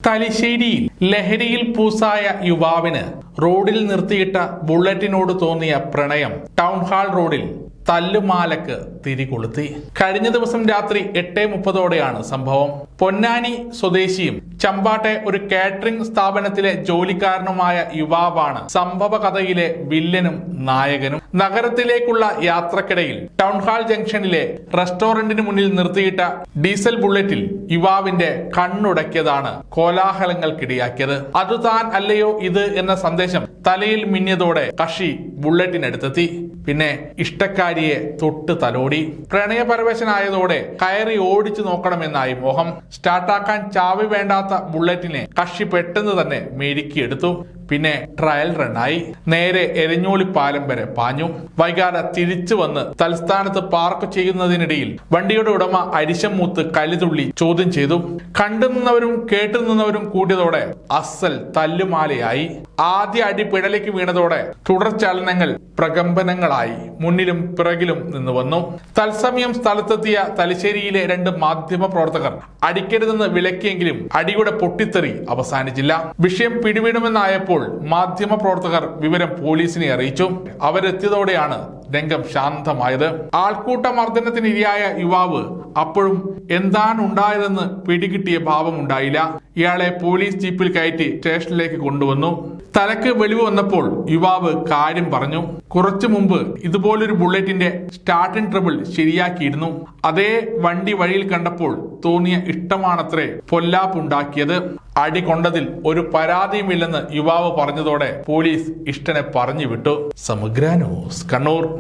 തലശ്ശേരിയിൽ ലഹരിയിൽ പൂസായ യുവാവിന് റോഡിൽ നിർത്തിയിട്ട ബുള്ളറ്റിനോട് തോന്നിയ പ്രണയം ടൗൺഹാൾ റോഡിൽ തല്ലുമാലക്ക് തിരികൊളുത്തി. കഴിഞ്ഞ ദിവസം രാത്രി 8:30 സംഭവം. പൊന്നാനി സ്വദേശിയും ചമ്പാട്ടെ ഒരു കാറ്ററിംഗ് സ്ഥാപനത്തിലെ ജോലിക്കാരനുമായ യുവാവാണ് സംഭവ കഥയിലെ വില്ലനും നായകനും. നഗരത്തിലേക്കുള്ള യാത്രക്കിടയിൽ ടൗൺഹാൾ ജംഗ്ഷനിലെ റെസ്റ്റോറന്റിന് മുന്നിൽ നിർത്തിയിട്ട ഡീസൽ ബുള്ളറ്റിൽ യുവാവിന്റെ കണ്ണുടക്കിയതാണ് കോലാഹലങ്ങൾക്കിടയാക്കിയത്. അത് താൻ അല്ലയോ ഇത് എന്ന സന്ദേശം തലയിൽ മിന്നിയതോടെ കക്ഷി ബുള്ളറ്റിനടുത്തെത്തി. പിന്നെ ഇഷ്ടക്കാരിയെ തൊട്ട് തലോടി. പ്രണയപരവശനായതോടെ കയറി ഓടിച്ചു നോക്കണമെന്നായി മോഹം. സ്റ്റാർട്ടാക്കാൻ ചാവി വേണ്ടാത്ത ബുള്ളറ്റിനെ കക്ഷി പെട്ടെന്ന് തന്നെ മെരുക്കിയെടുത്തു. പിന്നെ ട്രയൽ റണ്ണായി നേരെ എരഞ്ഞോളി പാലം വരെ പാഞ്ഞു. വൈകാതെ തിരിച്ചു വന്ന് തൽസ്ഥാനത്ത് പാർക്ക് ചെയ്യുന്നതിനിടയിൽ വണ്ടിയുടെ ഉടമ അരിശം മൂത്ത് കലിതുള്ളി ചോദ്യം ചെയ്തു. കണ്ടുനിന്നവരും കേട്ടുനിന്നവരും കൂടിയതോടെ അസൽ തല്ലുമാലയായി. ആദ്യ അടി പിടലേക്ക് വീണതോടെ തുടർ ചലനങ്ങൾ പ്രകമ്പനങ്ങളായി മുന്നിലും പിറകിലും നിന്ന് വന്നു. തത്സമയം സ്ഥലത്തെത്തിയ തലശ്ശേരിയിലെ 2 മാധ്യമ പ്രവർത്തകർ അടിക്കരുതെന്ന് വിലക്കിയെങ്കിലും അടിയുടെ പൊട്ടിത്തെറി അവസാനിച്ചില്ല. വിഷയം പിടിവിടുമെന്നായപ്പോൾ മാധ്യമ പ്രവർത്തകർ വിവരം പോലീസിനെ അറിയിച്ചു. അവരെത്തിയതോടെയാണ് രംഗം ശാന്തമായത്. ആൾക്കൂട്ട മർദ്ദനത്തിന് ഇരയായ യുവാവ് അപ്പോഴും എന്താണ് ഉണ്ടായതെന്ന് പിടികിട്ടിയ ഭാവമുണ്ടായില്ല. ഇയാളെ പോലീസ് ജീപ്പിൽ കയറ്റി സ്റ്റേഷനിലേക്ക് കൊണ്ടുവന്നു. തലക്ക് വെളിവ് വന്നപ്പോൾ യുവാവ് കാര്യം പറഞ്ഞു. കുറച്ചു മുമ്പ് ഇതുപോലൊരു ബുള്ളറ്റിന്റെ സ്റ്റാർട്ടിംഗ് ട്രബിൾ ശരിയാക്കിയിരുന്നു. അതേ വണ്ടി വഴിയിൽ കണ്ടപ്പോൾ തോന്നിയ ഇഷ്ടമാണത്രേ പൊല്ലാപ്പുണ്ടാക്കിയത്. അടി കൊണ്ടതിൽ ഒരു പരാതിയുമില്ലെന്ന് യുവാവ് പറഞ്ഞതോടെ പോലീസ് ഇഷ്ടനെ പറഞ്ഞു വിട്ടു. സമഗ്ര ന്യൂസ്, കണ്ണൂർ.